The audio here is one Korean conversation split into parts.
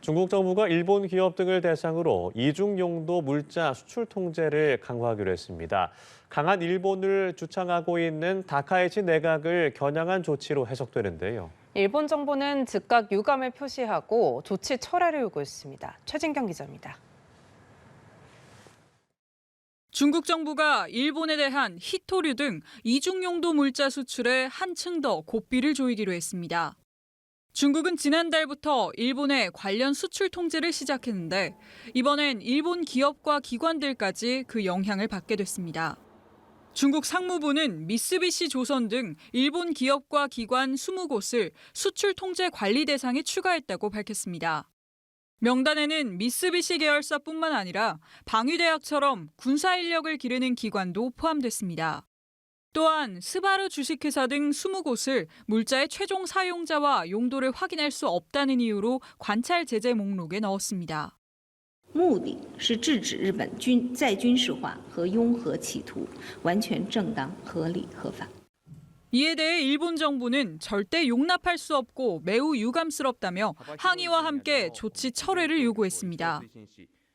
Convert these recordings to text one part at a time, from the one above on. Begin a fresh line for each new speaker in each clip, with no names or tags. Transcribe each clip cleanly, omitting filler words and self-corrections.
중국 정부가 일본 기업 등을 대상으로 이중용도 물자 수출 통제를 강화하기로 했습니다. 강한 일본을 주창하고 있는 다카이치 내각을 겨냥한 조치로 해석되는데요.
일본 정부는 즉각 유감을 표시하고 조치 철회를 요구했습니다. 최진경 기자입니다.
중국 정부가 일본에 대한 히토류 등 이중용도 물자 수출에 한층 더 고삐를 조이기로 했습니다. 중국은 지난달부터 일본에 관련 수출 통제를 시작했는데 이번엔 일본 기업과 기관들까지 그 영향을 받게 됐습니다. 중국 상무부는 미쓰비시 조선 등 일본 기업과 기관 20곳을 수출 통제 관리 대상에 추가했다고 밝혔습니다. 명단에는 미쓰비시 계열사뿐만 아니라 방위대학처럼 군사 인력을 기르는 기관도 포함됐습니다. 또한 스바루 주식회사 등 20곳을 물자의 최종 사용자와 용도를 확인할 수 없다는 이유로 관찰 제재 목록에 넣었습니다.
目的是制止日本再军事化和拥核企图，完全正当、合理、合法。
이에 대해 일본 정부는 절대 용납할 수 없고 매우 유감스럽다며 항의와 함께 조치 철회를 요구했습니다.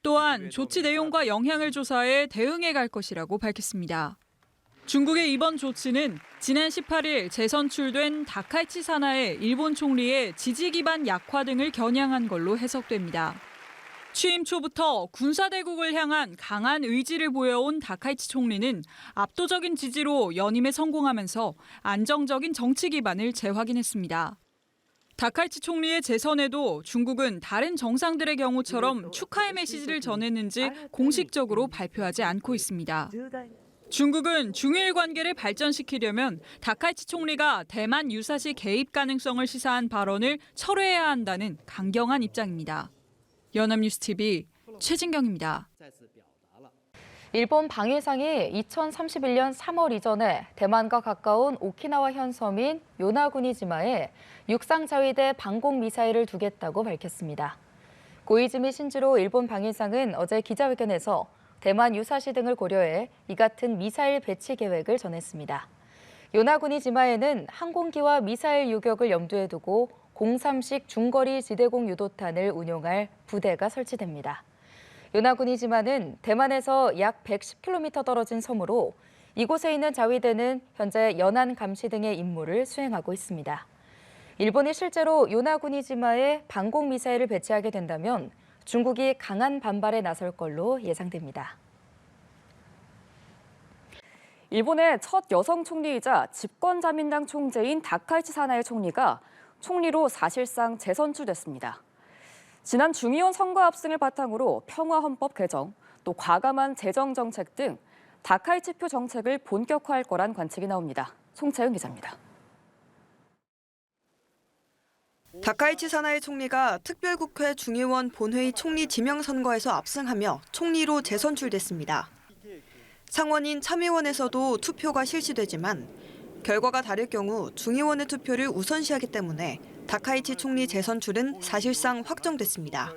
또한 조치 내용과 영향을 조사해 대응해 갈 것이라고 밝혔습니다. 중국의 이번 조치는 지난 18일 재선출된 다카이치 사나의 일본 총리의 지지 기반 약화 등을 겨냥한 걸로 해석됩니다. 취임 초부터 군사대국을 향한 강한 의지를 보여온 다카이치 총리는 압도적인 지지로 연임에 성공하면서 안정적인 정치 기반을 재확인했습니다. 다카이치 총리의 재선에도 중국은 다른 정상들의 경우처럼 축하의 메시지를 전했는지 공식적으로 발표하지 않고 있습니다. 중국은 중일 관계를 발전시키려면 다카이치 총리가 대만 유사시 개입 가능성을 시사한 발언을 철회해야 한다는 강경한 입장입니다. 연합뉴스 TV 최진경입니다.
일본 방위상이 2031년 3월 이전에 대만과 가까운 오키나와 현섬인 요나구니지마에 육상자위대 방공 미사일을 두겠다고 밝혔습니다. 고이즈미 신지로 일본 방위상은 어제 기자회견에서 대만 유사시 등을 고려해 이 같은 미사일 배치 계획을 전했습니다. 요나구니지마에는 항공기와 미사일 유격을 염두에 두고 03식 중거리 지대공 유도탄을 운용할 부대가 설치됩니다. 요나구니지마는 대만에서 약 110km 떨어진 섬으로 이곳에 있는 자위대는 현재 연안 감시 등의 임무를 수행하고 있습니다. 일본이 실제로 요나구니지마에 방공 미사일을 배치하게 된다면 중국이 강한 반발에 나설 걸로 예상됩니다.
일본의 첫 여성 총리이자 집권자민당 총재인 다카이치 사나의 총리가 총리로 사실상 재선출됐습니다. 지난 중의원 선거 압승을 바탕으로 평화헌법 개정, 또 과감한 재정정책 등 다카이치표 정책을 본격화할 거란 관측이 나옵니다. 송채은 기자입니다.
다카이치 사나의 총리가 특별국회 중의원 본회의 총리 지명 선거에서 압승하며 총리로 재선출됐습니다. 상원인 참의원에서도 투표가 실시되지만 결과가 다를 경우 중의원의 투표를 우선시하기 때문에 다카이치 총리 재선출은 사실상 확정됐습니다.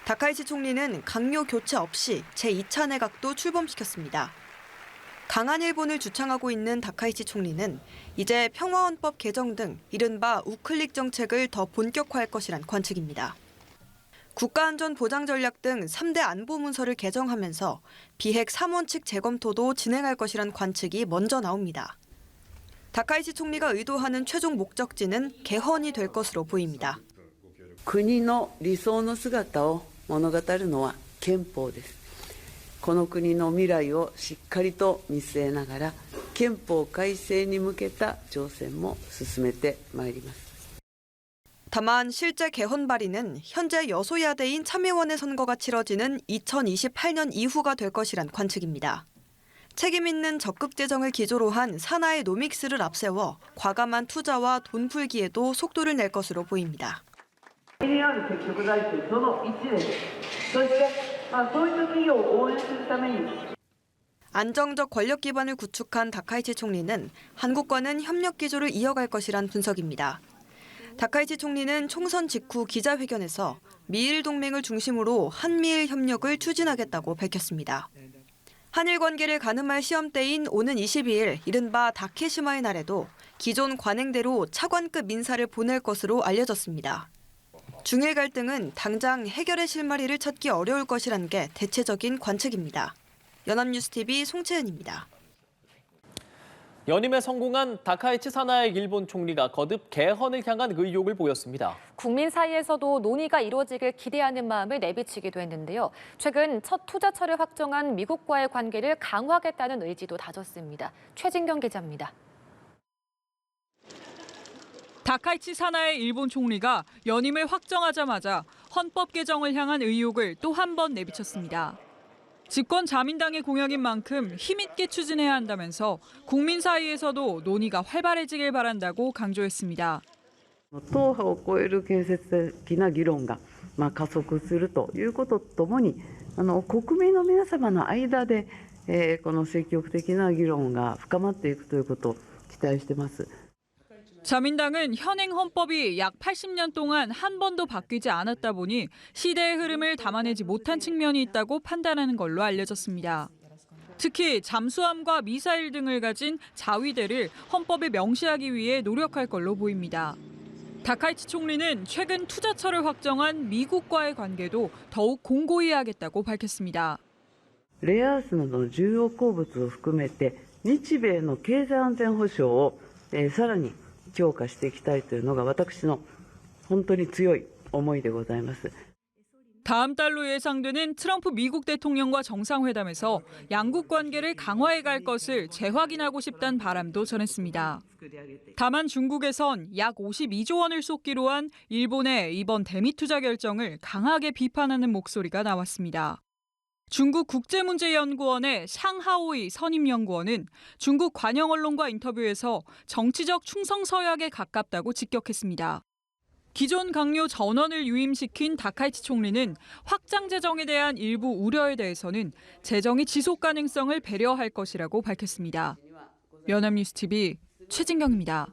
다카이치 총리는 강요 교체 없이 제2차 내각도 출범시켰습니다. 강한 일본을 주창하고 있는 다카이치 총리는 이제 평화헌법 개정 등 이른바 우클릭 정책을 더 본격화할 것이란 관측입니다. 국가안전보장전략 등 3대 안보문서를 개정하면서 비핵 3원칙 재검토도 진행할 것이란 관측이 먼저 나옵니다. 다카이치 총리가 의도하는 최종 목적지는 개헌이 될 것으로 보입니다.
国の理想の姿を物語るのは憲法です。この国の未来をしっかりと見据えながら憲法改正に向けた挑戦も進めてまいります。
다만 실제 개헌 발의는 현재 여소야대인 참의원의 선거가 치러지는 2028년 이후가 될 것이란 관측입니다. 책임 있는 적극 재정을 기조로 한 산하의 노믹스를 앞세워 과감한 투자와 돈 풀기에도 속도를 낼 것으로 보입니다. 안정적 권력 기반을 구축한 다카이치 총리는 한국과는 협력 기조를 이어갈 것이란 분석입니다. 다카이치 총리는 총선 직후 기자회견에서 미일 동맹을 중심으로 한미일 협력을 추진하겠다고 밝혔습니다. 한일 관계를 가늠할 시험대인 오는 22일 이른바 다케시마의 날에도 기존 관행대로 차관급 인사를 보낼 것으로 알려졌습니다. 중일 갈등은 당장 해결의 실마리를 찾기 어려울 것이란 게 대체적인 관측입니다. 연합뉴스TV 송채은입니다.
연임에 성공한 다카이치 사나이 일본 총리가 거듭 개헌을 향한 의욕을 보였습니다.
국민 사이에서도 논의가 이루어지길 기대하는 마음을 내비치기도 했는데요. 최근 첫 투자처를 확정한 미국과의 관계를 강화하겠다는 의지도 다졌습니다. 최진경 기자입니다.
다카이치 사나이 일본 총리가 연임을 확정하자마자 헌법 개정을 향한 의욕을 또 한 번 내비쳤습니다. 집권 자민당의 공약인 만큼 힘있게 추진해야 한다면서 국민 사이에서도 논의가 활발해지길 바란다고 강조했습니다.
党派を超える建設的な議論が加速するということとともに、国民の皆様の間でこの積極的な議論が深まっていくということを期待しています。
자민당은 현행 헌법이 약 80년 동안 한 번도 바뀌지 않았다 보니 시대의 흐름을 담아내지 못한 측면이 있다고 판단하는 걸로 알려졌습니다. 특히 잠수함과 미사일 등을 가진 자위대를 헌법에 명시하기 위해 노력할 걸로 보입니다. 다카이치 총리는 최근 투자처를 확정한 미국과의 관계도 더욱 공고히 하겠다고 밝혔습니다.
レアアースなどの重要鉱物を含めて日米の経済安全保障をさらに強化していきたいというのが私の本当に強い思いでございます。
다음 달로 예상되는 트럼프 미국 대통령과 정상회담에서 양국 관계를 강화해 갈 것을 재확인하고 싶다는 바람도 전했습니다. 다만 중국에선 약 52조 원을 쏟기로 한 일본의 이번 대미 투자 결정을 강하게 비판하는 목소리가 나왔습니다. 중국 국제문제연구원의 샹하오이 선임연구원은 중국 관영 언론과 인터뷰에서 정치적 충성 서약에 가깝다고 직격했습니다. 기존 강요 전원을 유임시킨 다카이치 총리는 확장 재정에 대한 일부 우려에 대해서는 재정의 지속 가능성을 배려할 것이라고 밝혔습니다. 연합뉴스TV 최진경입니다.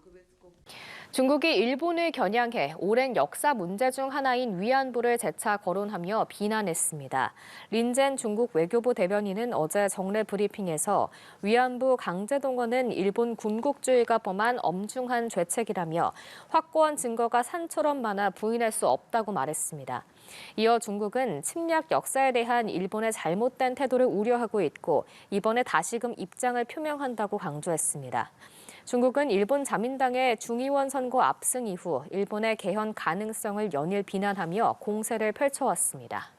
중국이 일본을 겨냥해 오랜 역사 문제 중 하나인 위안부를 재차 거론하며 비난했습니다. 린젠 중국 외교부 대변인은 어제 정례 브리핑에서 위안부 강제 동원은 일본 군국주의가 범한 엄중한 죄책이라며 확고한 증거가 산처럼 많아 부인할 수 없다고 말했습니다. 이어 중국은 침략 역사에 대한 일본의 잘못된 태도를 우려하고 있고 이번에 다시금 입장을 표명한다고 강조했습니다. 중국은 일본 자민당의 중의원 선거 압승 이후 일본의 개헌 가능성을 연일 비난하며 공세를 펼쳐왔습니다.